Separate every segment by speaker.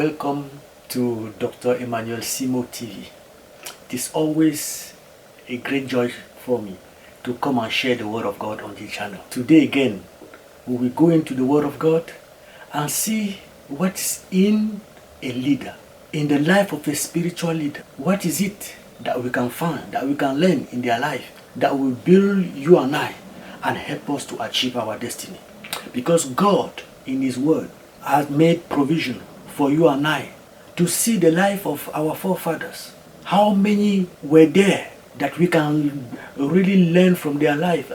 Speaker 1: welcome to Dr. Emmanuel Simo TV. It is always a great joy for me to come and share the Word of God on this channel. Today again, we will go into the Word of God and see what's in a leader, in the life of a spiritual leader. What is it that we can find, that we can learn in their life, that will build you and I and help us to achieve our destiny? Because God, in His Word, has made provision for you and I to see the life of our forefathers. How many were there that we can really learn from their life?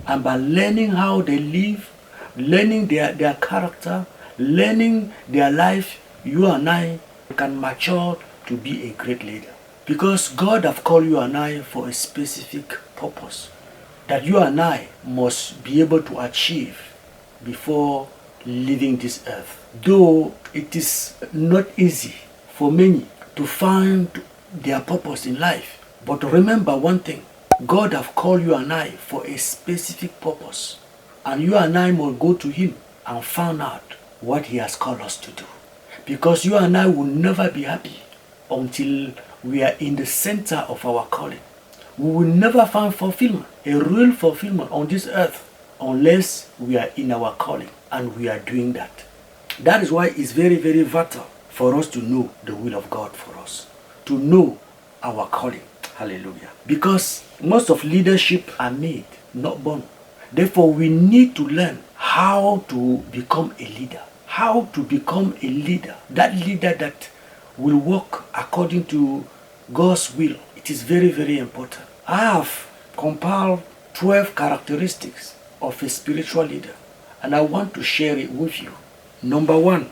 Speaker 1: And by learning how they live, learning their character, learning their life, you and I can mature to be a great leader. Because God have called you and I for a specific purpose that you and I must be able to achieve before leaving this earth. Though it is not easy for many to find their purpose in life, but remember one thing: God have called you and I for a specific purpose, and you and I must go to Him and find out what He has called us to do. Because you and I will never be happy until we are in the center of our calling. We will never find fulfillment, a real fulfillment on this earth, unless we are in our calling and we are doing that. That is why it's very, very vital for us to know the will of God for us, to know our calling. Hallelujah. Because most of leadership are made, not born. Therefore, we need to learn how to become a leader. How to become a leader. That leader that will work according to God's will. It is very, very important. I have compiled 12 characteristics of a spiritual leader, and I want to share it with you. Number one,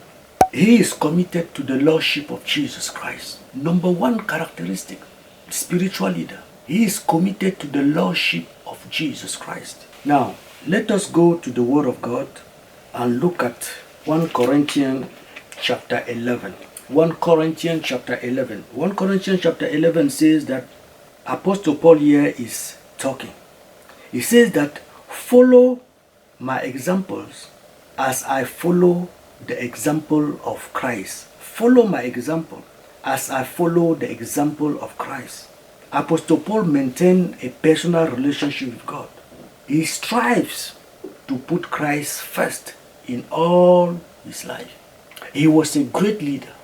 Speaker 1: he is committed to the Lordship of Jesus Christ. Number one characteristic, spiritual leader, he is committed to the Lordship of Jesus Christ. Now, let us go to the Word of God and look at 1 Corinthians chapter 11. 1 Corinthians chapter 11. 1 Corinthians chapter 11 says that Apostle Paul here is talking. He says that, follow my examples as I follow the example of Christ. Follow my example as I follow the example of Christ. Apostle Paul maintained a personal relationship with God. He strives to put Christ first in all his life. He was a great leader,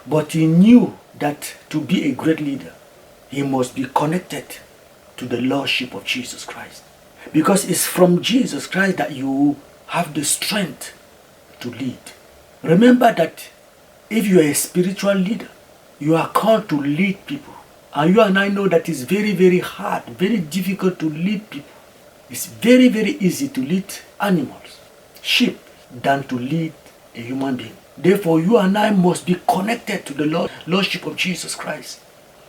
Speaker 1: but he knew that to be a great leader, he must be connected to the Lordship of Jesus Christ. Because it's from Jesus Christ that you have the strength to lead. Remember that if you are a spiritual leader, you are called to lead people. And you and I know that it's very, very hard, very difficult to lead people. It's very, very easy to lead animals, sheep, than to lead a human being. Therefore, you and I must be connected to the Lordship of Jesus Christ,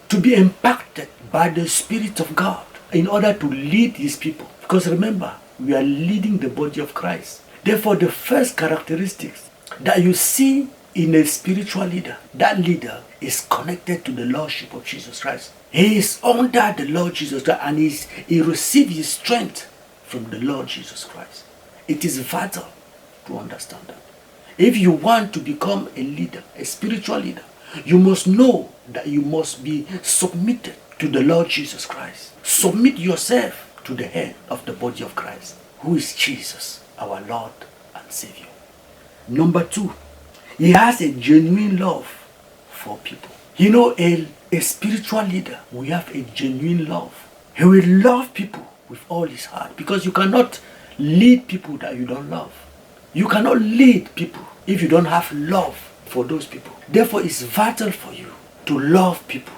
Speaker 1: to be impacted by the Spirit of God in order to lead His people. Because remember, we are leading the body of Christ. Therefore, the first characteristics that you see in a spiritual leader, that leader is connected to the Lordship of Jesus Christ. He is under the Lord Jesus Christ, and he receives his strength from the Lord Jesus Christ. It is vital to understand that. If you want to become a leader, a spiritual leader, you must know that you must be submitted to the Lord Jesus Christ. Submit yourself to the head of the body of Christ, who is Jesus, our Lord and Savior. Number two, he has a genuine love for people. You know, a spiritual leader, we have a genuine love. He will love people with all his heart, because you cannot lead people that you don't love. You cannot lead people if you don't have love for those people. Therefore, it's vital for you to love people.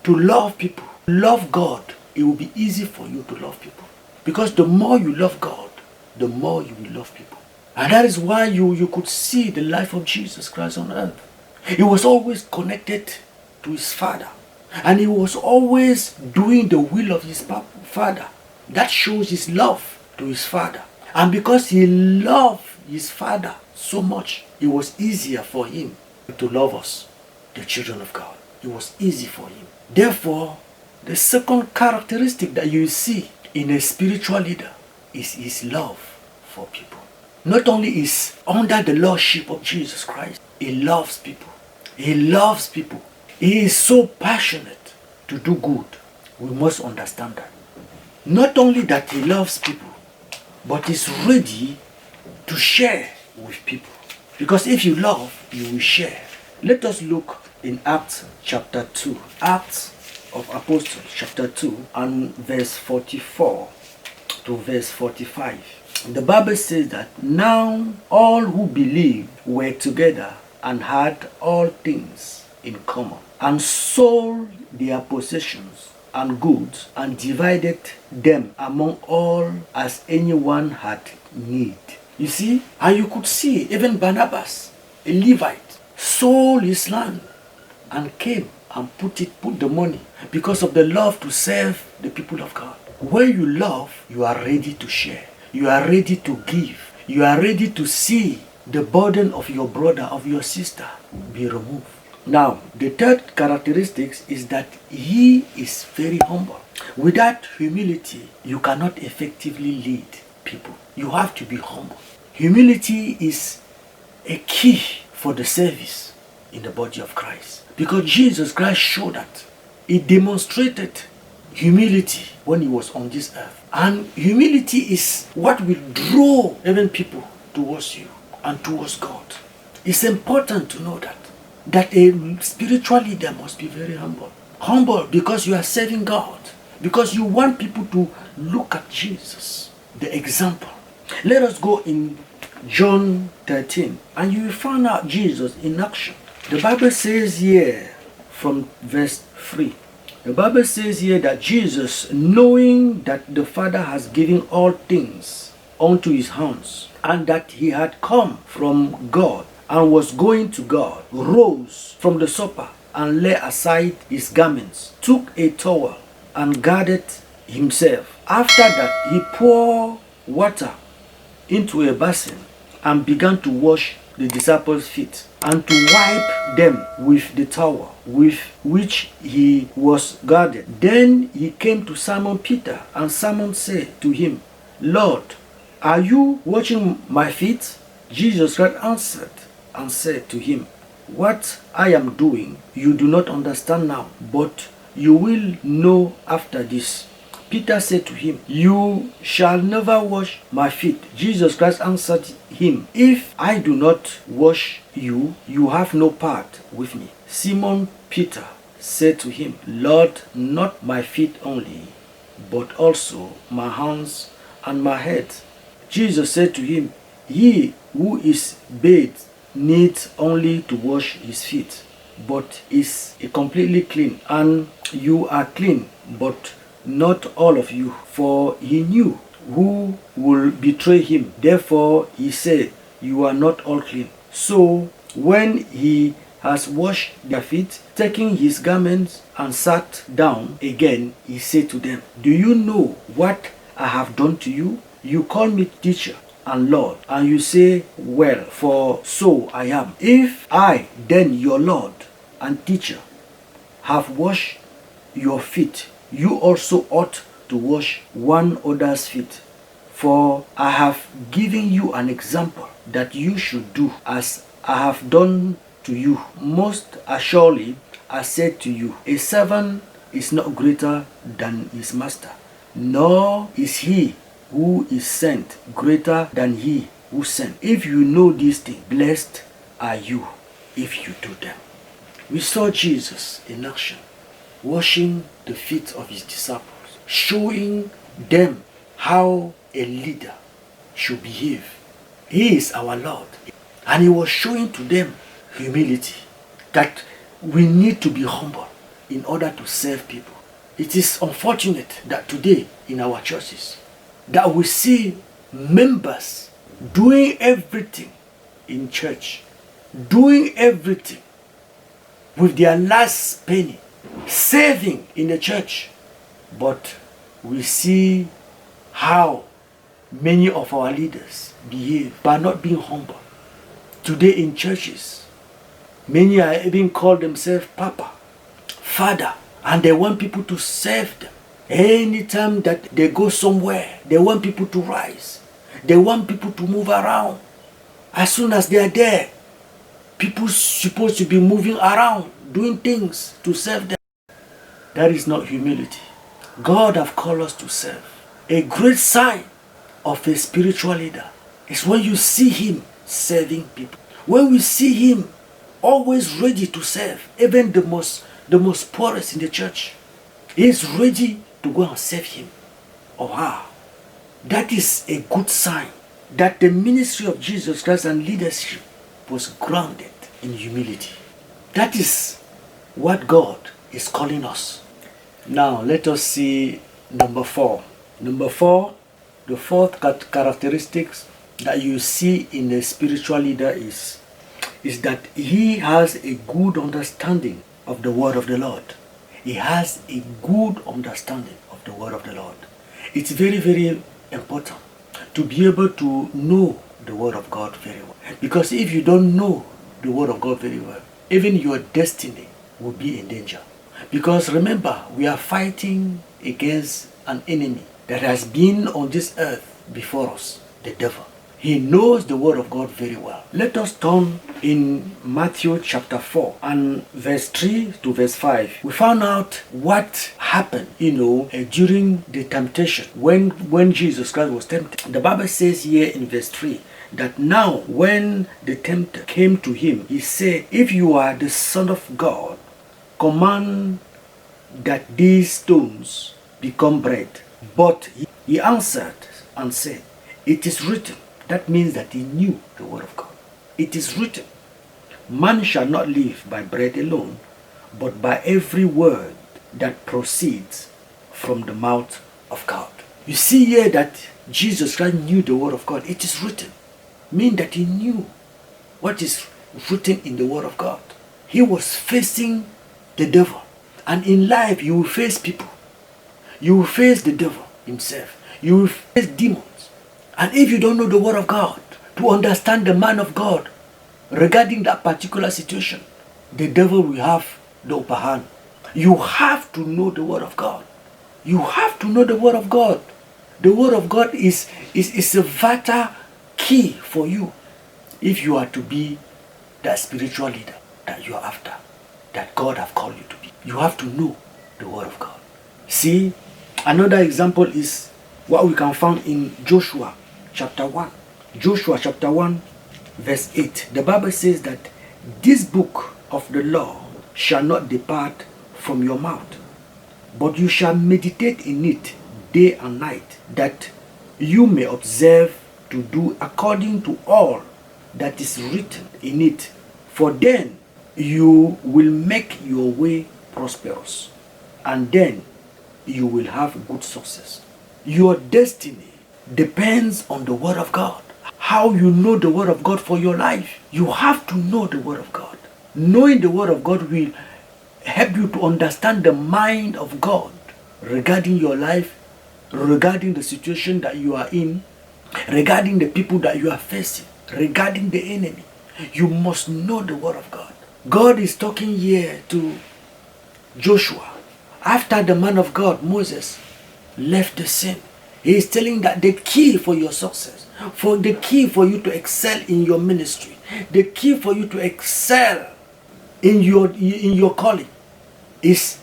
Speaker 1: To love people. Love God. It will be easy for you to love people. Because the more you love God, the more you will love people. And that is why you could see the life of Jesus Christ on earth. He was always connected to his Father. And he was always doing the will of his Father. That shows his love to his Father. And because he loved his Father so much, it was easier for him to love us, the children of God. It was easy for him. Therefore, the second characteristic that you see in a spiritual leader is his love for people. Not only is under the Lordship of Jesus Christ, he loves people. He loves people. He is so passionate to do good. We must understand that. Not only that he loves people, but he's ready to share with people. Because if you love, you will share. Let us look in Acts chapter 2. Acts of Apostles chapter 2 and verse 44 to verse 45. The Bible says that now all who believed were together and had all things in common, and sold their possessions and goods, and divided them among all as anyone had need. You see, and you could see even Barnabas, a Levite, sold his land and came and put the money because of the love to serve the people of God. When you love, you are ready to share. You are ready to give. You are ready to see the burden of your brother, of your sister be removed. Now, the third characteristic is that he is very humble. Without humility, you cannot effectively lead people. You have to be humble. Humility is a key for the service in the body of Christ. Because Jesus Christ showed that. He demonstrated humility when he was on this earth. And humility is what will draw even people towards you and towards God. It's important to know that a spiritual leader must be very humble. Humble because you are serving God. Because you want people to look at Jesus, the example. Let us go in John 13 and you will find out Jesus in action. The Bible says here from verse 3. The Bible says here that Jesus, knowing that the Father has given all things unto his hands, and that he had come from God and was going to God, rose from the supper and laid aside his garments, took a towel and girded himself. After that, he poured water into a basin and began to wash the disciples' feet and to wipe them with the towel with which he was girded. Then he came to Simon Peter, and Simon said to him, Lord, are you washing my feet? Jesus Christ answered and said to him, what I am doing you do not understand now, but you will know after this. Peter said to him, you shall never wash my feet. Jesus Christ answered him, if I do not wash you, you have no part with me. Simon Peter said to him, Lord, not my feet only, but also my hands and my head. Jesus said to him, he who is bathed needs only to wash his feet, but is completely clean. And you are clean, but not all of you. For he knew who will betray him. Therefore he said, you are not all clean. So when he has washed their feet, taking his garments and sat down again, he said to them, do you know what I have done to you? You call me teacher and Lord, and you say, well, for so I am. If I, then your Lord and teacher, have washed your feet, you also ought to wash one another's feet. For I have given you an example that you should do as I have done to you. Most assuredly, I said to you, a servant is not greater than his master, nor is he who is sent greater than he who sent. If you know these things, blessed are you if you do them. We saw Jesus in action, washing the feet of his disciples, showing them how a leader should behave. He is our Lord. And he was showing to them humility, that we need to be humble in order to serve people. It is unfortunate that today in our churches, that we see members doing everything in church, doing everything with their last penny, saving in the church. But we see how many of our leaders behave by not being humble. Today in churches, many are even called themselves Papa, Father, and they want people to serve them. Anytime that they go somewhere, they want people to rise. They want people to move around. As soon as they are there, People supposed to be moving around, doing things to serve them. That is not humility. God have called us to serve. A great sign of a spiritual leader is when you see him serving people. When we see him always ready to serve, even the most poorest in the church, he is ready to go and serve him or her. That is a good sign that the ministry of Jesus Christ and leadership was grounded in humility. That is what God is calling us. Now let us see number 4. Number 4, the fourth characteristics that you see in a spiritual leader is that he has a good understanding of the word of the Lord. He has a good understanding of the word of the Lord. It's very, very important to be able to know the word of God very well. Because if you don't know the word of God very well, even your destiny will be in danger. Because remember, we are fighting against an enemy that has been on this earth before us, the devil. He knows the word of God very well. Let us turn in Matthew chapter 4 and verse 3 to verse 5. We found out what happened, during the temptation when Jesus Christ was tempted. The Bible says here in verse 3 that now when the tempter came to him, he said, "If you are the Son of God, command that these stones become bread." But he answered and said, "It is written." That means that he knew the word of God. It is written, "Man shall not live by bread alone, but by every word that proceeds from the mouth of God." You see here that Jesus Christ knew the word of God. It is written. Mean that he knew what is written in the word of God. He was facing the devil. And in life you will face people. You will face the devil himself. You will face demons. And if you don't know the word of God, to understand the man of God regarding that particular situation, the devil will have the upper hand. You have to know the word of God. You have to know the word of God. The word of God is a vital key for you if you are to be that spiritual leader that you are after, that God have called you to be. You have to know the word of God. See, another example is what we can find in Joshua chapter 1. Joshua chapter 1 verse 8. The Bible says that this book of the law shall not depart from your mouth, but you shall meditate in it day and night, that you may observe to do according to all that is written in it. For then you will make your way prosperous, and then you will have good success. Your destiny depends on the word of God. How you know the word of God for your life. You have to know the word of God. Knowing the word of God will help you to understand the mind of God regarding your life, regarding the situation that you are in, regarding the people that you are facing, regarding the enemy. You must know the word of God. God is talking here to Joshua after the man of God, Moses, left the scene. He is telling that the key for your success, for the key for you to excel in your ministry, the key for you to excel in your calling is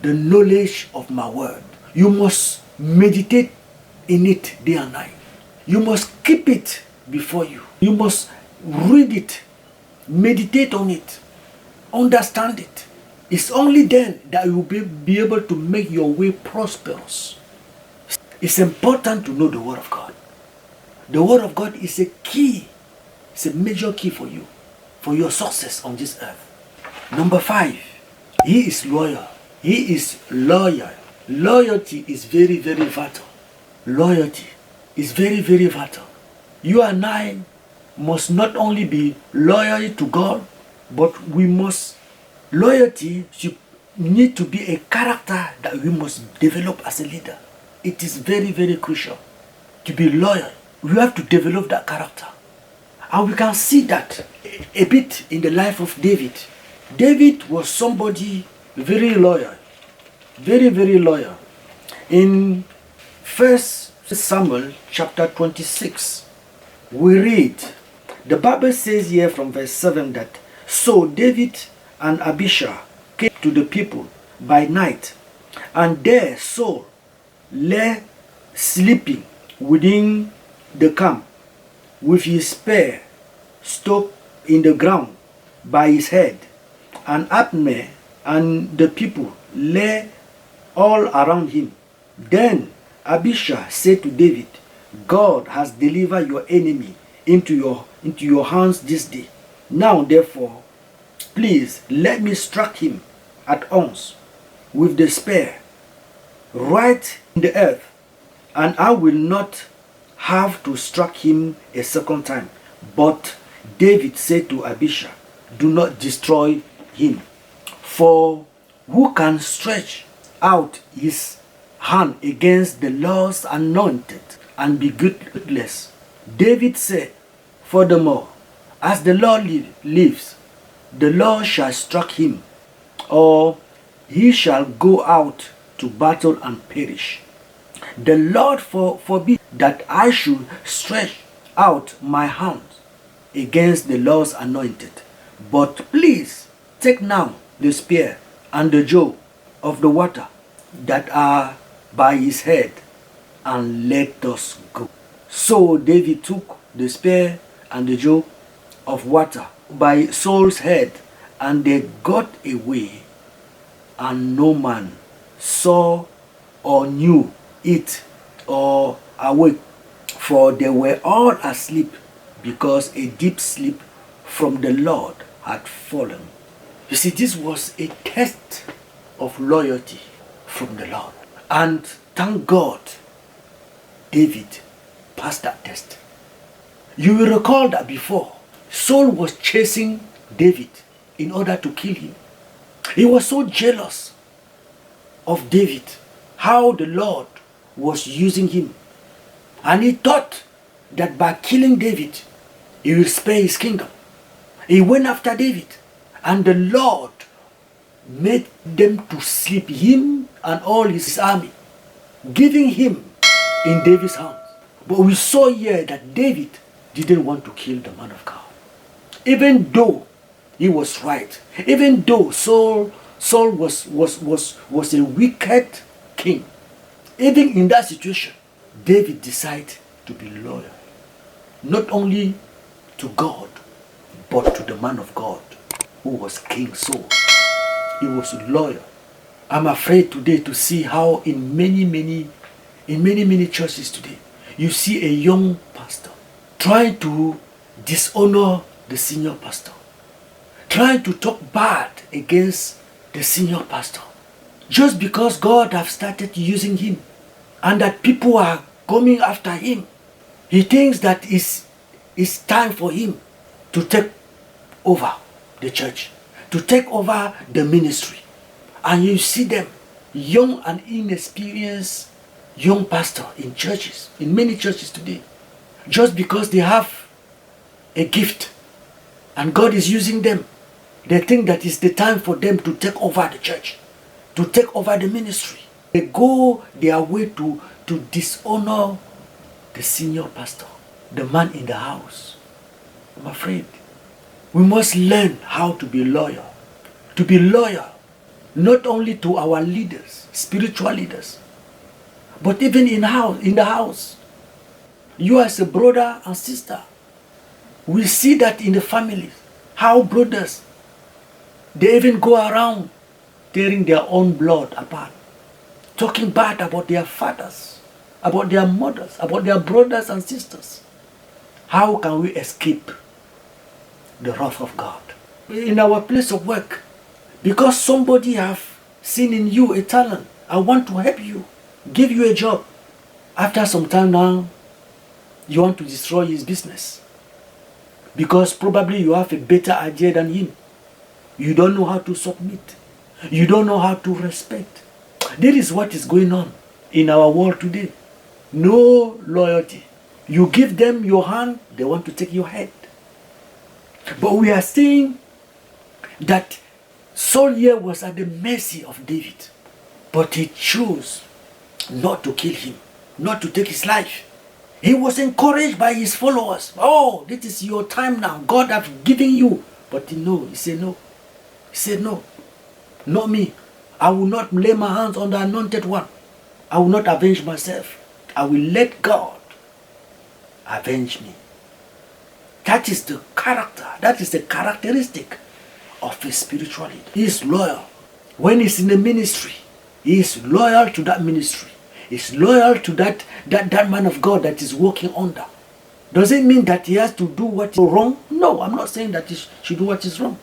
Speaker 1: the knowledge of my word. You must meditate in it day and night. You must keep it before you. You must read it, meditate on it, understand it. It's only then that you will be able to make your way prosperous. It's important to know the word of God. The word of God is a key. It's a major key for you, for your success on this earth. Number 5, he is loyal. He is loyal. Loyalty is very, very vital. Loyalty is very, very vital. You and I must not only be loyal to God, but loyalty should need to be a character that we must develop as a leader. It is very, very crucial to be loyal. We have to develop that character. And we can see that a bit in the life of David. David was somebody very loyal. Very, very loyal. In 1 Samuel chapter 26, we read, the Bible says here from verse 7 that So David and Abishai came to the people by night, and there Saul lay sleeping within the camp with his spear stuck in the ground by his head, and Abner and the people lay all around him. Then Abishai said to David, God has delivered your enemy into your hands this day. Now therefore, please let me strike him at once with the spear right in the earth, and I will not have to strike him a second time. But David said to Abishai, do not destroy him, for who can stretch out his hand against the Lord's anointed and be guiltless? David said, furthermore, as the Lord lives, the Lord shall strike him, or he shall go out to battle and perish. The Lord forbid that I should stretch out my hand against the Lord's anointed. But please take now the spear and the jug of the water that are by his head, and let us go. So David took the spear and the jug of water by Saul's head, and they got away, and no man saw or knew it or awake, for they were all asleep, because a deep sleep from the Lord had fallen. You see, this was a test of loyalty from the Lord. And thank God, David passed that test. You will recall that before, Saul was chasing David in order to kill him. He was so jealous of David, how the Lord was using him. And he thought that by killing David, he will spare his kingdom. He went after David, and the Lord made them to sleep, him and all his army, giving him in David's hands. But we saw here that David didn't want to kill the man of God. Even though he was right, even though Saul was a wicked king, even in that situation, David decided to be loyal, not only to God, but to the man of God who was King Saul. He was loyal. I'm afraid today to see how in many churches today, you see a young pastor trying to dishonor the senior pastor, trying to talk bad against the senior pastor, just because God have started using him and that people are coming after him. He thinks that it's time for him to take over the church, to take over the ministry. And you see them, young and inexperienced young pastor in churches, in many churches today, just because they have a gift and God is using them, they think that it's the time for them to take over the church, to take over the ministry. They go their way to dishonor the senior pastor, the man in the house. I'm afraid we must learn how to be loyal. To be loyal not only to our leaders, spiritual leaders, but even in the house. You as a brother and sister, we see that in the families, how brothers, they even go around tearing their own blood apart, talking bad about their fathers, about their mothers, about their brothers and sisters. How can we escape the wrath of God? In our place of work, because somebody have seen in you a talent, I want to help you, give you a job. After some time now, you want to destroy his business, because probably you have a better idea than him. You don't know how to submit. You don't know how to respect. This is what is going on in our world today. No loyalty. You give them your hand, they want to take your head. But we are seeing that Saul here was at the mercy of David. But he chose not to kill him, not to take his life. He was encouraged by his followers. Oh, this is your time now. God has given you But he said no. He said no, not me. I will not lay my hands on the anointed one. I will not avenge myself. I will let God avenge me. That is the character. That is the characteristic of a spiritual leader. He is loyal. When he's in the ministry, he is loyal to that ministry. He's loyal to that man of God that is working under. Does it mean that he has to do what is wrong? No, I'm not saying that he should do what is wrong.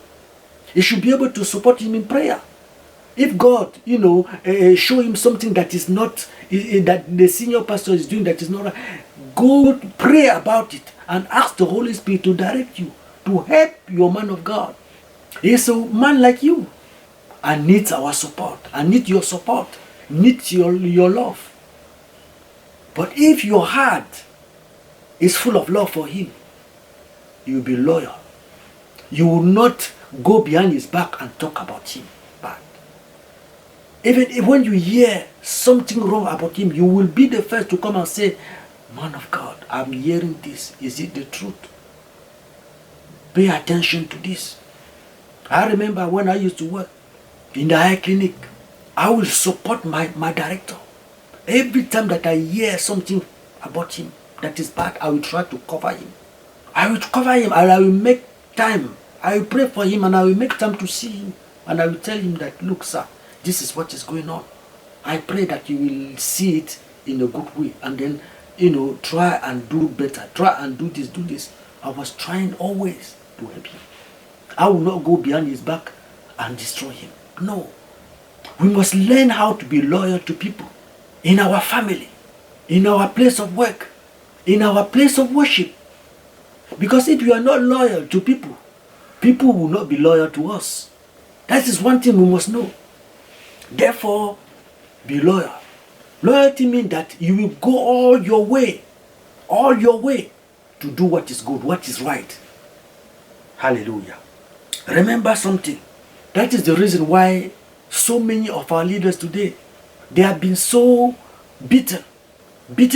Speaker 1: He should be able to support him in prayer. If God, show him something that is not, that the senior pastor is doing that is not right, go pray about it and ask the Holy Spirit to direct you, to help your man of God. He's a man like you and needs our support, and needs your support, needs your love. But if your heart is full of love for him, you will be loyal. You will not go behind his back and talk about him bad. Even when you hear something wrong about him, you will be the first to come and say, man of God, I'm hearing this. Is it the truth? Pay attention to this. I remember when I used to work in the eye clinic, I will support my director. Every time that I hear something about him that is bad, I will try to cover him. I will cover him and I will make time. I will pray for him and I will make time to see him. And I will tell him that, look, sir, this is what is going on. I pray that you will see it in a good way. And then, try and do better. Try and do this. I was trying always to help him. I will not go behind his back and destroy him. No. We must learn how to be loyal to people. In our family, in our place of work, in our place of worship. Because if you are not loyal to people, people will not be loyal to us. That is one thing we must know. Therefore, be loyal. Loyalty means that you will go all your way to do what is good, what is right. Hallelujah. Remember something. That is the reason why so many of our leaders today, they have been so beaten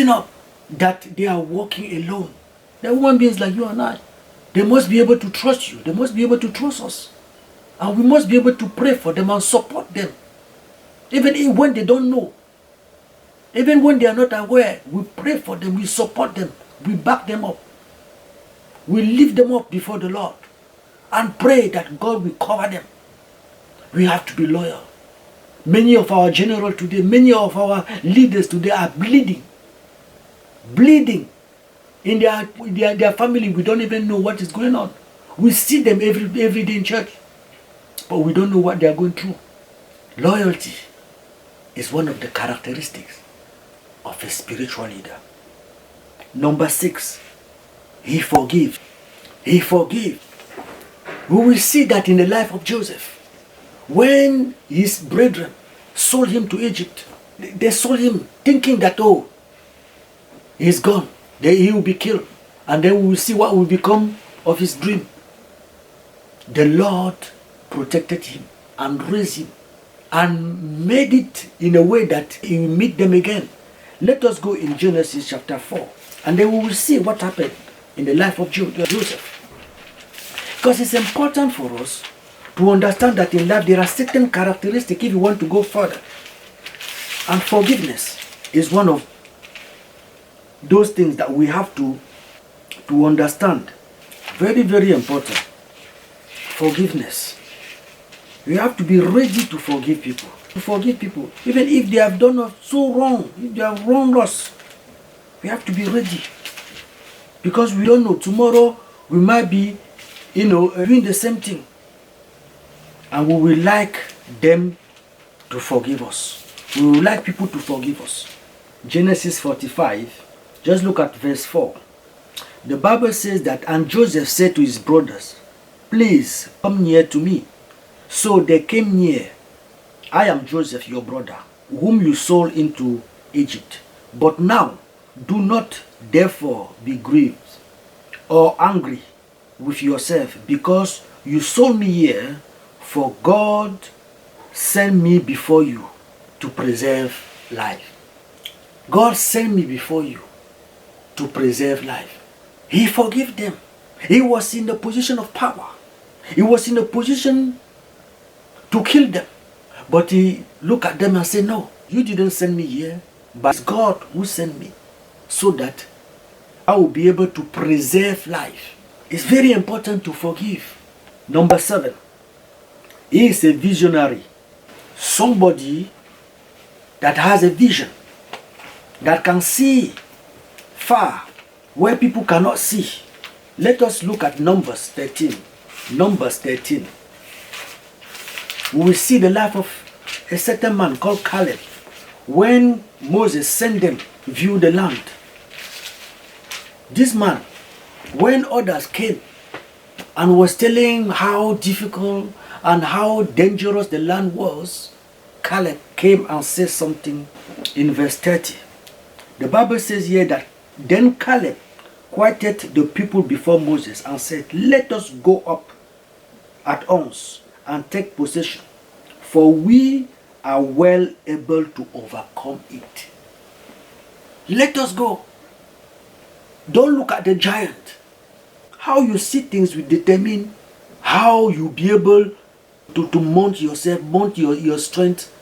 Speaker 1: up, that they are walking alone. They're human beings like you and I. They must be able to trust you. They must be able to trust us. And we must be able to pray for them and support them. Even when they don't know. Even when they are not aware, we pray for them, we support them, we back them up. We lift them up before the Lord and pray that God will cover them. We have to be loyal. Many of our generals today, many of our leaders today are bleeding. In their family. We don't even know what is going on. We see them every day in church, but we don't know what they are going through. Loyalty is one of the characteristics of a spiritual leader. Number 6, he forgives. He forgives. We will see that in the life of Joseph. When his brethren sold him to Egypt, they sold him thinking that, oh, he's gone. Then he will be killed. And then we will see what will become of his dream. The Lord protected him and raised him and made it in a way that he will meet them again. Let us go in Genesis chapter 4. And then we will see what happened in the life of Joseph. Because it's important for us to understand that in life there are certain characteristics if you want to go further. And forgiveness is one of those things that we have to understand. Very, very important. Forgiveness. We have to be ready to forgive people. To forgive people. Even if they have done us so wrong. If they have wronged us. We have to be ready. Because we don't know. Tomorrow we might be, doing the same thing. And we will like them to forgive us. We will like people to forgive us. Genesis 45. Just look at verse 4. The Bible says that, and Joseph said to his brothers, please come near to me. So they came near. I am Joseph, your brother, whom you sold into Egypt. But now, do not therefore be grieved or angry with yourself, because you sold me here, for God sent me before you to preserve life. God sent me before you to preserve life. He forgave them. He was in the position of power. He was in a position to kill them. But he looked at them and said, no, you didn't send me here, but it's God who sent me so that I will be able to preserve life. It's very important to forgive. Number 7, he is a visionary. Somebody that has a vision, that can see far where people cannot see. Let us look at Numbers 13. Numbers 13. We will see the life of a certain man called Caleb. When Moses sent them to view the land, this man, when others came and was telling how difficult and how dangerous the land was, Caleb came and said something in verse 30. The Bible says here that then Caleb quieted the people before Moses and said, let us go up at once and take possession, for we are well able to overcome it. Let us go. Don't look at the giant. How you see things will determine how you'll be able to mount yourself, mount your strength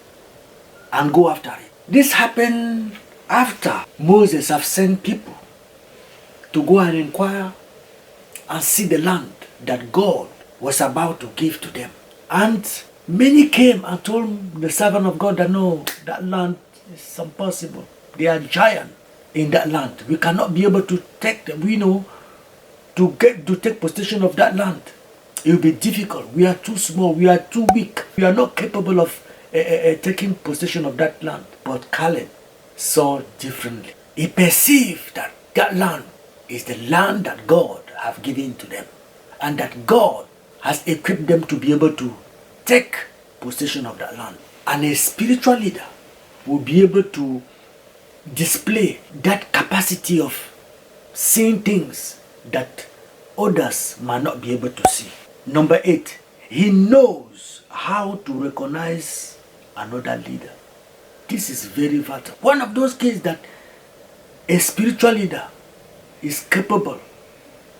Speaker 1: and go after it. This happened after Moses have sent people to go and inquire and see the land that God was about to give to them. And many came and told the servant of God that no, that land is impossible. There are giants in that land. We cannot be able to take them. We know to take possession of that land, it will be difficult. We are too small. We are too weak. We are not capable of taking possession of that land. But Caleb saw differently. He perceived that that land is the land that God have given to them, and that God has equipped them to be able to take possession of that land. And a spiritual leader will be able to display that capacity of seeing things that others might not be able to see. Number 8, he knows how to recognize another leader. This is very vital. One of those cases that a spiritual leader is capable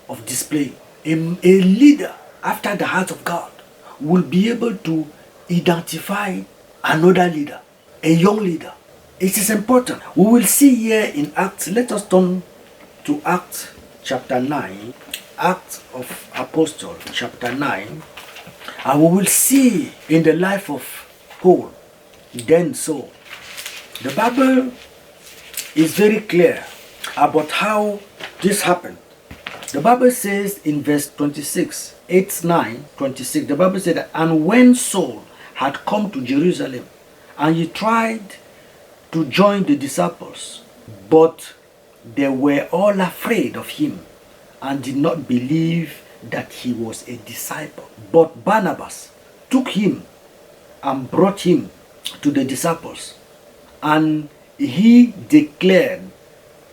Speaker 1: of displaying. A leader after the heart of God will be able to identify another leader, a young leader. It is important. We will see here in Acts. Let us turn to Acts chapter 9. Acts of Apostle chapter 9. And we will see in the life of Paul, then Saul. The Bible is very clear about how this happened. The Bible says in verse 26, 8, 9, 26, the Bible said that, and when Saul had come to Jerusalem, and he tried to join the disciples, but they were all afraid of him and did not believe that he was a disciple. But Barnabas took him and brought him to the disciples, and he declared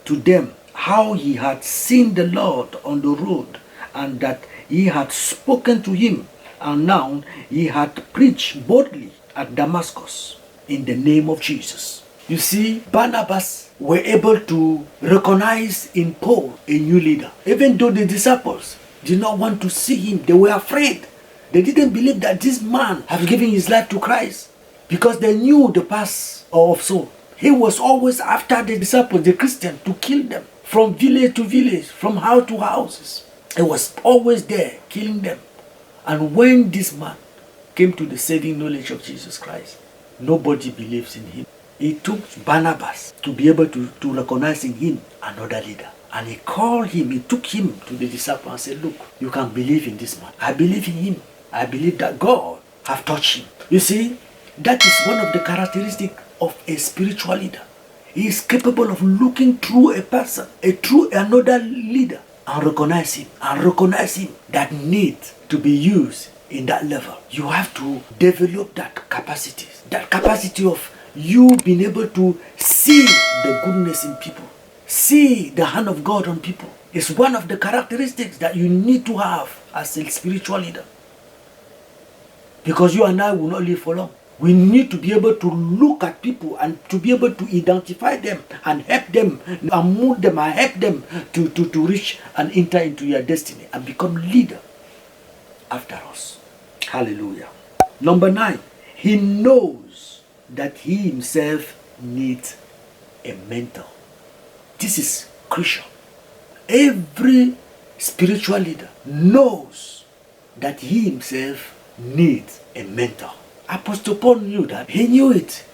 Speaker 1: to them how he had seen the Lord on the road, and that he had spoken to him, and now he had preached boldly at Damascus in the name of Jesus. You see, Barnabas were able to recognize in Paul a new leader. Even though the disciples did not want to see him, they were afraid. They didn't believe that this man had given his life to Christ, because they knew the past of Saul. He was always after the disciples, the Christians, to kill them from village to village, from house to houses. He was always there killing them. And when this man came to the saving knowledge of Jesus Christ, nobody believes in him. It took Barnabas to be able to recognize in him another leader. And he called him, he took him to the disciples and said, look, you can believe in this man. I believe in him. I believe that God have touched him. You see, that is one of the characteristics of a spiritual leader. He is capable of looking through a person, through another leader, and recognize him that need to be used in that level. You have to develop that capacity of you being able to see the goodness in people, see the hand of God on people. It's one of the characteristics that you need to have as a spiritual leader. Because you and I will not live for long. We need to be able to look at people and to be able to identify them and help them and move them and help them to reach and enter into your destiny and become leader after us. Hallelujah. Number 9, he knows that he himself needs a mentor. This is crucial. Every spiritual leader knows that he himself needs a mentor. Apostle Paul knew that. He knew it.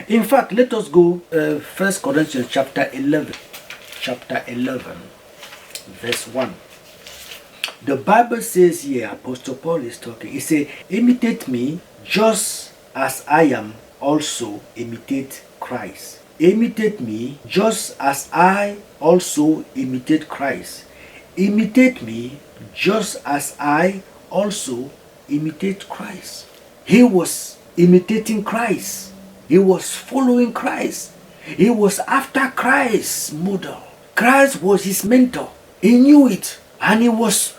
Speaker 1: In fact, let us go 1 Corinthians chapter 11. Chapter 11, verse 1. The Bible says here, Apostle Paul is talking. He says, imitate me just as I am also imitate Christ. Imitate me just as I also imitate Christ. Imitate me just as I also imitate Christ. He was imitating Christ. He was following Christ. He was after Christ's model. Christ was his mentor. He knew it, and he was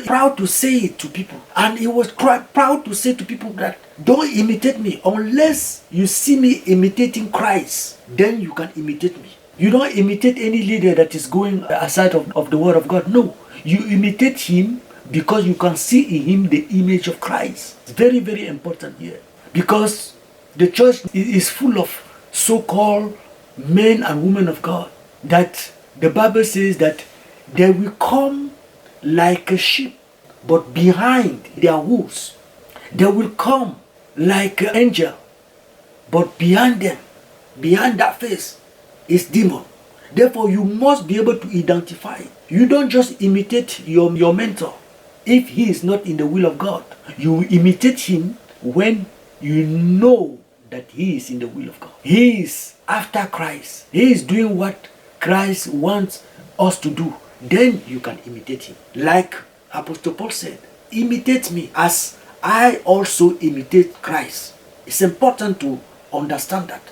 Speaker 1: proud to say it to people. And he was proud to say to people that don't imitate me unless you see me imitating Christ. Then you can imitate me. You don't imitate any leader that is going aside of the word of God. No, you imitate him because you can see in him the image of Christ. It's very, very important here, because the church is full of so-called men and women of God that the Bible says that they will come like a sheep, but behind their wolves. They will come like an angel, but behind them, behind that face, is demon. Therefore, you must be able to identify. You don't just imitate your mentor if he is not in the will of God. You imitate him when you know that he is in the will of God. He is after Christ. He is doing what Christ wants us to do. Then you can imitate him. Like Apostle Paul said, imitate me as I also imitate Christ. It's important to understand that.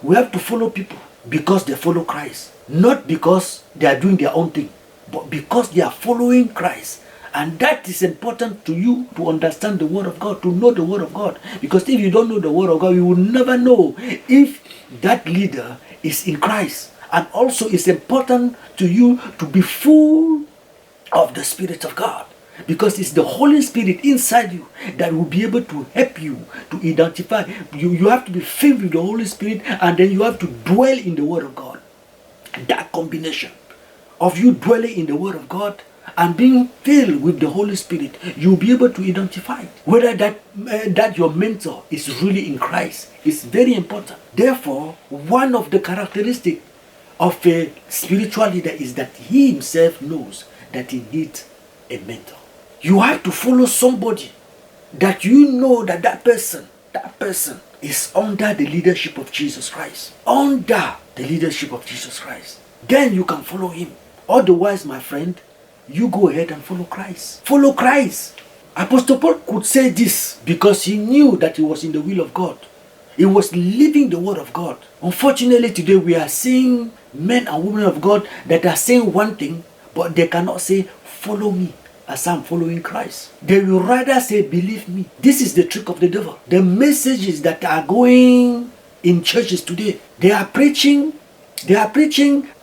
Speaker 1: We have to follow people because they follow Christ. Not because they are doing their own thing, but because they are following Christ. And that is important to you to understand the word of God, to know the word of God. Because if you don't know the word of God, you will never know if that leader is in Christ. And also it's important to you to be full of the Spirit of God. Because it's the Holy Spirit inside you that will be able to help you to identify. You have to be filled with the Holy Spirit, and then you have to dwell in the word of God. That combination of you dwelling in the word of God and being filled with the Holy Spirit, you'll be able to identify whether that your mentor is really in Christ. It's very important. Therefore, one of the characteristics of a spiritual leader is that he himself knows that he needs a mentor. You have to follow somebody that you know that person is under the leadership of Jesus Christ. Under the leadership of Jesus Christ. Then you can follow him. Otherwise, my friend, you go ahead and follow Christ. Follow Christ. Apostle Paul could say this because he knew that he was in the will of God. He was living the word of God. Unfortunately, today we are seeing men and women of God that are saying one thing, but they cannot say, follow me as I'm following Christ. They will rather say, believe me. This is the trick of the devil. The messages that are going in churches today, they are preaching,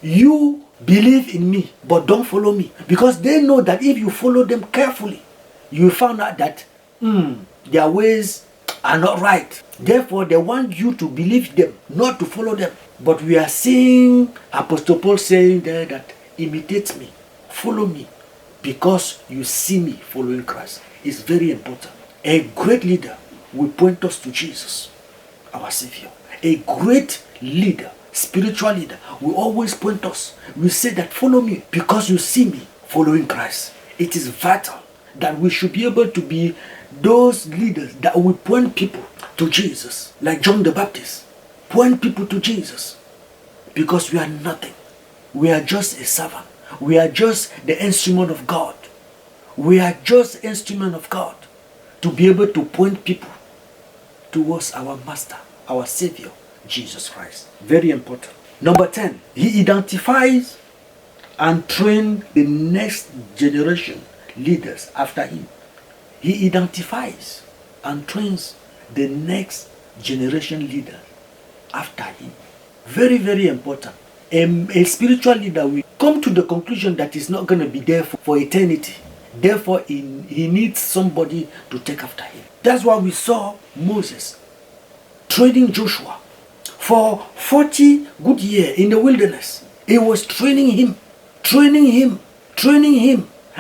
Speaker 1: you believe in me, but don't follow me. Because they know that if you follow them carefully, you found out that their ways are not right. Therefore, they want you to believe them, not to follow them. But we are seeing Apostle Paul saying there that imitate me, follow me, because you see me following Christ. It's very important. A great leader will point us to Jesus, our Savior. A great leader, spiritual leader, will always point us. We say that follow me because you see me following Christ. It is vital that we should be able to be those leaders that will point people to Jesus, like John the Baptist. Point people to Jesus, because we are nothing. We are just a servant. We are just the instrument of God. We are just instrument of God to be able to point people towards our Master, our Savior, Jesus Christ. Very important. Number 10, he identifies and trains the next generation leaders after him. He identifies and trains the next generation leader after him. Very, very important. A spiritual leader will come to the conclusion that he's not going to be there for eternity. Therefore, he needs somebody to take after him. That's why we saw Moses training Joshua for 40 good years in the wilderness. He was training him.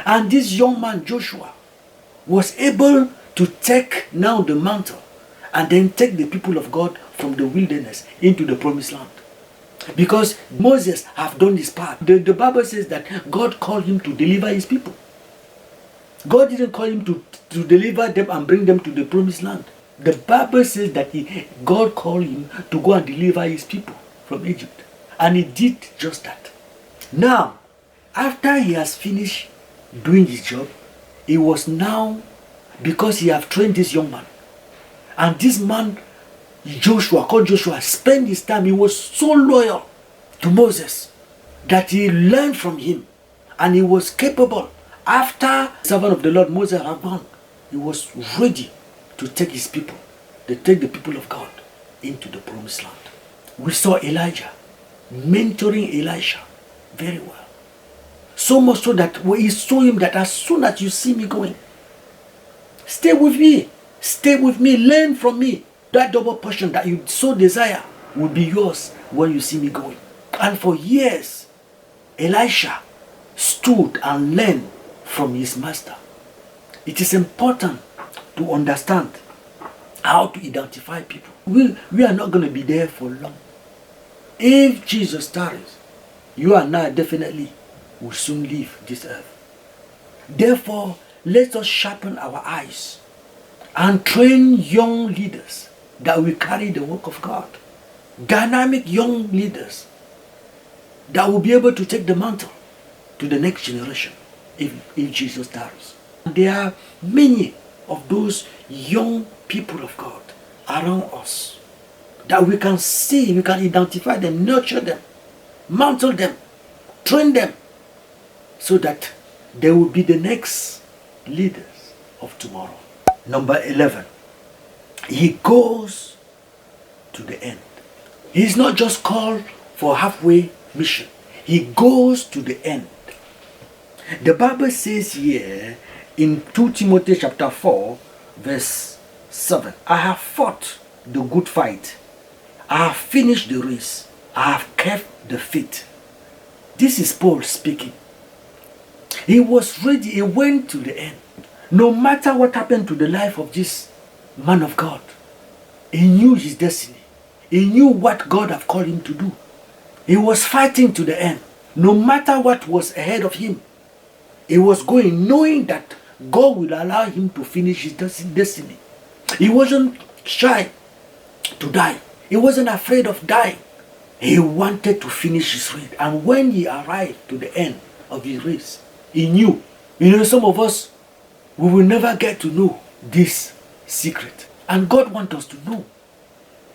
Speaker 1: And this young man, Joshua, was able to take now the mantle and then take the people of God from the wilderness into the promised land. Because Moses have done his part. The Bible says that God called him to deliver his people. God didn't call him to deliver them and bring them to the promised land. The Bible says that God called him to go and deliver his people from Egypt. And he did just that. Now, after he has finished doing his job, he was now, because he have trained this young man. And this man, called Joshua, spent his time, he was so loyal to Moses that he learned from him. And he was capable. After the servant of the Lord, Moses, had gone, he was ready to take his people, to take the people of God into the promised land. We saw Elijah mentoring Elisha very well. So much so that he saw him that as soon as you see me going, stay with me, learn from me. That double portion that you so desire will be yours when you see me going. And for years, Elisha stood and learned from his master. It is important to understand how to identify people. We are not going to be there for long. If Jesus tarries, you and I definitely will soon leave this earth. Therefore, let us sharpen our eyes and train young leaders that will carry the work of God. Dynamic young leaders that will be able to take the mantle to the next generation if Jesus tarries. There are many of those young people of God around us that we can see, we can identify them, nurture them, mantle them, train them, so that they will be the next leaders of tomorrow. Number 11, he goes to the end. He's not just called for halfway mission. He goes to the end. The Bible says here in 2 Timothy chapter 4, verse 7, I have fought the good fight. I have finished the race. I have kept the faith. This is Paul speaking. He was ready. He went to the end. No matter what happened to the life of this man of God, he knew his destiny. He knew what God had called him to do. He was fighting to the end. No matter what was ahead of him, he was going knowing that God will allow him to finish his destiny. He wasn't shy to die. He wasn't afraid of dying. He wanted to finish his race. And when he arrived to the end of his race, he knew. Some of us, we will never get to know this secret. And God wants us to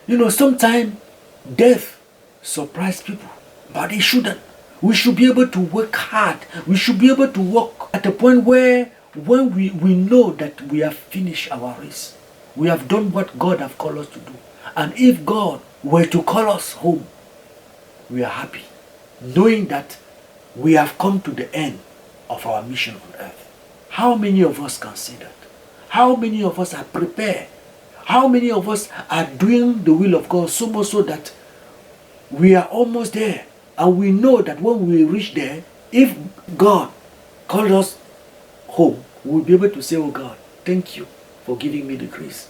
Speaker 1: know. Sometimes death surprises people, but it shouldn't. We should be able to work hard. We should be able to work at a point where when we know that we have finished our race, we have done what God has called us to do. And if God were to call us home, we are happy, knowing that we have come to the end of our mission on earth. How many of us can say that? How many of us are prepared? How many of us are doing the will of God so much so that we are almost there? And we know that when we reach there, if God called us home, we'll be able to say, oh God, thank you for giving me the grace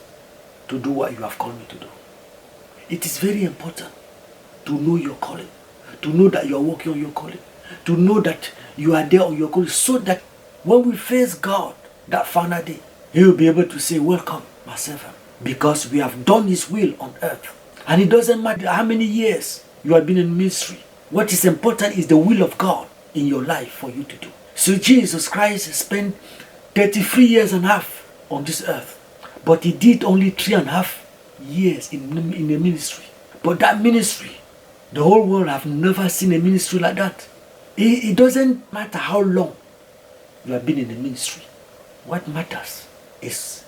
Speaker 1: to do what you have called me to do. It is very important to know your calling, to know that you are working on your calling, to know that you are there on your calling, so that when we face God that final day, He will be able to say, welcome, my servant, because we have done His will on earth. And it doesn't matter how many years you have been in ministry. What is important is the will of God in your life for you to do. So Jesus Christ spent 33 years and a half on this earth, but He did only 3.5 years in the ministry. But that ministry, the whole world have never seen a ministry like that. It doesn't matter how long you have been in the ministry. What matters is,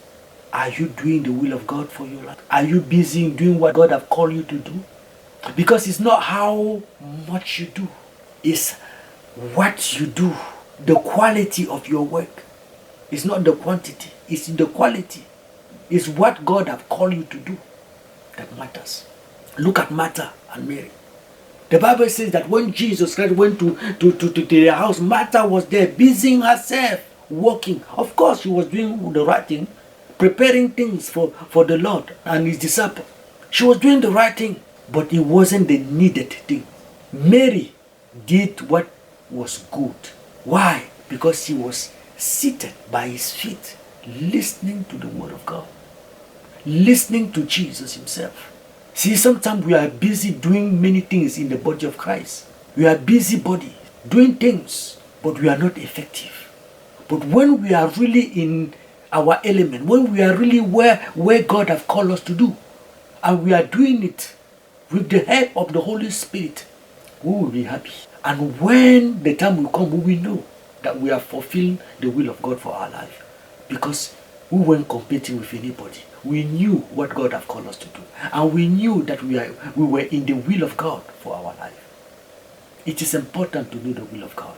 Speaker 1: are you doing the will of God for your life? Are you busy doing what God have called you to do? Because it's not how much you do, it's what you do, the quality of your work. It's not the quantity, it's the quality. It's what God have called you to do that matters. Look at Martha and Mary. The Bible says that when Jesus Christ went to their house, Martha was there busying herself, working. Of course, she was doing the right thing, preparing things for the Lord and his disciples. She was doing the right thing, but it wasn't the needed thing. Mary did what was good. Why? Because she was seated by his feet, listening to the word of God, listening to Jesus himself. See, sometimes we are busy doing many things in the body of Christ. We are busybody, doing things, but we are not effective. But when we are really in our element, when we are really where God has called us to do, and we are doing it with the help of the Holy Spirit, we will be happy. And when the time will come, we will know that we have fulfilled the will of God for our life. Because we weren't competing with anybody. We knew what God had called us to do. And we knew that we were in the will of God for our life. It is important to know the will of God.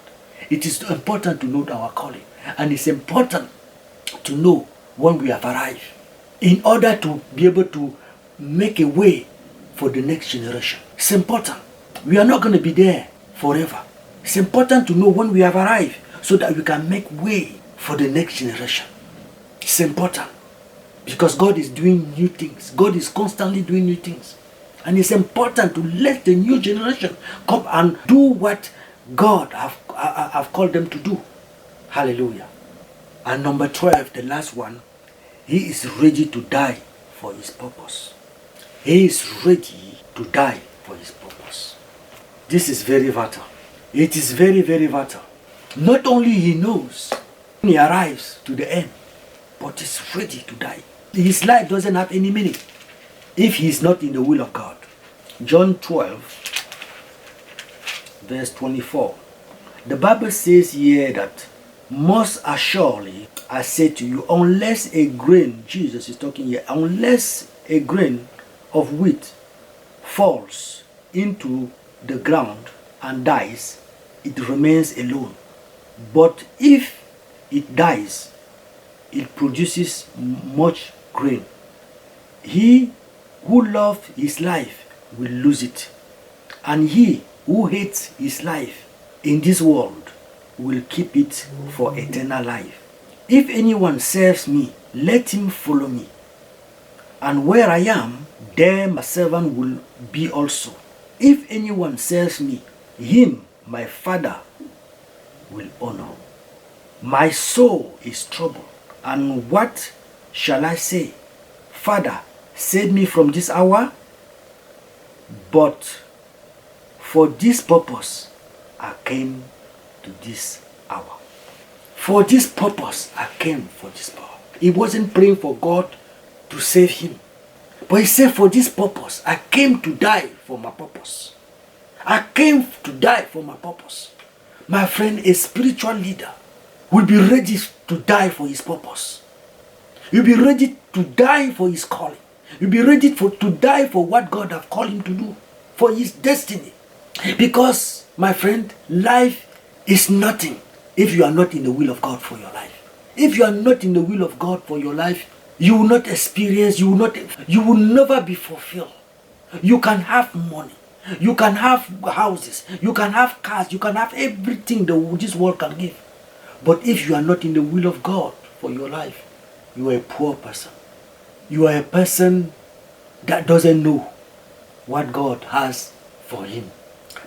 Speaker 1: It is important to know our calling. And it's important to know when we have arrived, in order to be able to make a way for the next generation. It's important. We are not going to be there forever. It's important to know when we have arrived so that we can make way for the next generation. It's important because God is doing new things. God is constantly doing new things. And it's important to let the new generation come and do what God have called them to do. Hallelujah. And number 12, the last one, he is ready to die for his purpose. He is ready to die for his purpose. This is very vital. It is very, very vital. Not only he knows when he arrives to the end, but he's ready to die. His life doesn't have any meaning if he is not in the will of God. John 12, verse 24. The Bible says here that, most assuredly I say to you, unless a grain, Jesus is talking here, unless a grain of wheat falls into the ground and dies, it remains alone. But if it dies, it produces much grain. He who loves his life will lose it, and he who hates his life in this world will keep it for eternal life. If anyone serves me, let him follow me, and where I am, there my servant will be also. If anyone serves me, him my Father will honor. My soul is troubled, and what shall I say? Father, save me from this hour. But for this purpose I came to this hour. For this purpose I came for this power. He wasn't praying for God to save him, but he said, for this purpose I came to die for my purpose. I came to die for my purpose. My friend, a spiritual leader will be ready to die for his purpose. He'll be ready to die for his calling. He'll be ready to die for what God has called him to do, for his destiny. Because, my friend, life is nothing if you are not in the will of God for your life. If you are not in the will of God for your life, you will not experience, you will never be fulfilled. You can have money, you can have houses, you can have cars, you can have everything this world can give. But if you are not in the will of God for your life, you are a poor person. You are a person that doesn't know what God has for him.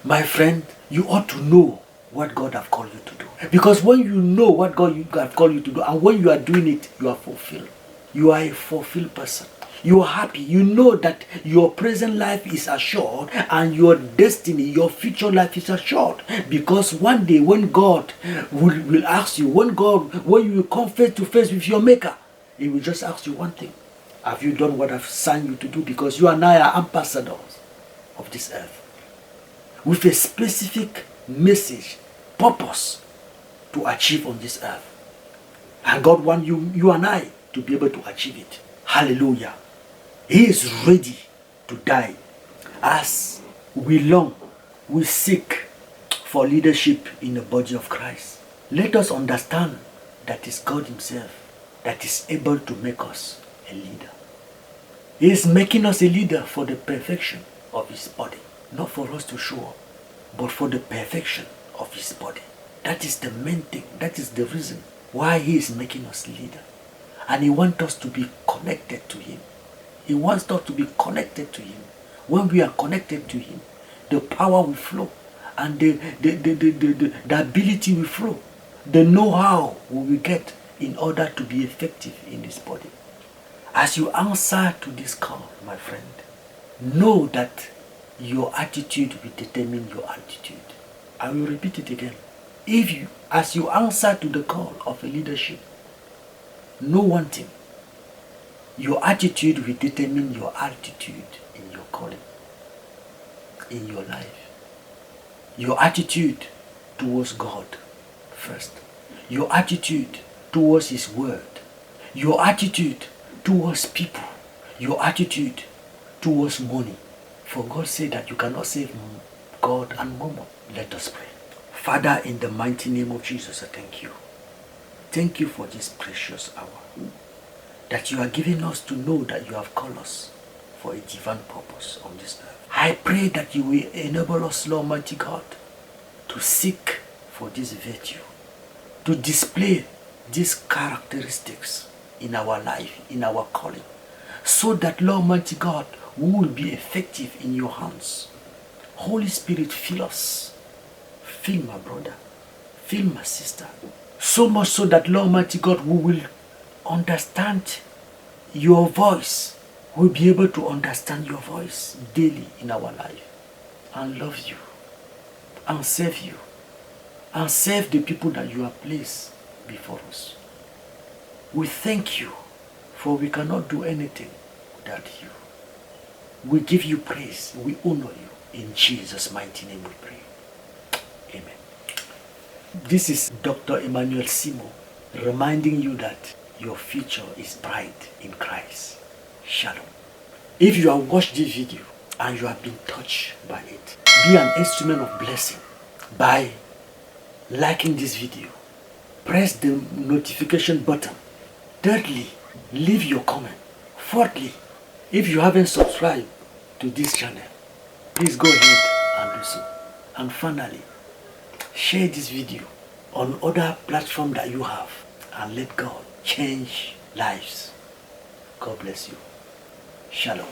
Speaker 1: My friend, you ought to know what God has called you to do. Because when you know what God has called you to do, and when you are doing it, you are fulfilled. You are a fulfilled person. You are happy. You know that your present life is assured, and your destiny, your future life is assured. Because one day when God will ask you, when you will come face to face with your Maker, He will just ask you one thing. Have you done what I've signed you to do? Because you and I are ambassadors of this earth, with a specific message, purpose to achieve on this earth. And God wants you and I to be able to achieve it. Hallelujah. He is ready to die. As we long, we seek for leadership in the body of Christ. Let us understand that is God himself that is able to make us a leader. He is making us a leader for the perfection of his body. Not for us to show up, but for the perfection of his body. That is the main thing. That is the reason why he is making us leader. And he wants us to be connected to him. He wants us to be connected to him. When we are connected to him, the power will flow. And the ability will flow. The know-how we will get in order to be effective in this body. As you answer to this call, my friend, know that your attitude will determine your altitude. I will repeat it again. As you answer to the call of a leadership, know one thing. Your attitude will determine your altitude in your calling, in your life. Your attitude towards God first. Your attitude towards his word. Your attitude towards people. Your attitude towards money. For God said that you cannot save God and mammon. Let us pray. Father, in the mighty name of Jesus, I thank you. Thank you for this precious hour that you are giving us to know that you have called us for a divine purpose on this earth. I pray that you will enable us, Lord Almighty God, to seek for this virtue, to display these characteristics in our life, in our calling, so that, Lord Almighty God, we will be effective in your hands. Holy Spirit, fill us. Fill my brother. Fill my sister. So much so that, Lord Almighty God, we will understand your voice. We'll be able to understand your voice daily in our life and love you and serve you and serve the people that you have placed before us. We thank you, for we cannot do anything without you. We give you praise. We honor you. In Jesus' mighty name we pray. Amen. This is Dr. Emmanuel Simo reminding you that your future is bright in Christ. Shalom. If you have watched this video and you have been touched by it, be an instrument of blessing by liking this video. Press the notification button. Thirdly, leave your comment. Fourthly, if you haven't subscribed to this channel, please go ahead and do so. And finally, share this video on other platforms that you have and let God change lives. God bless you. Shalom.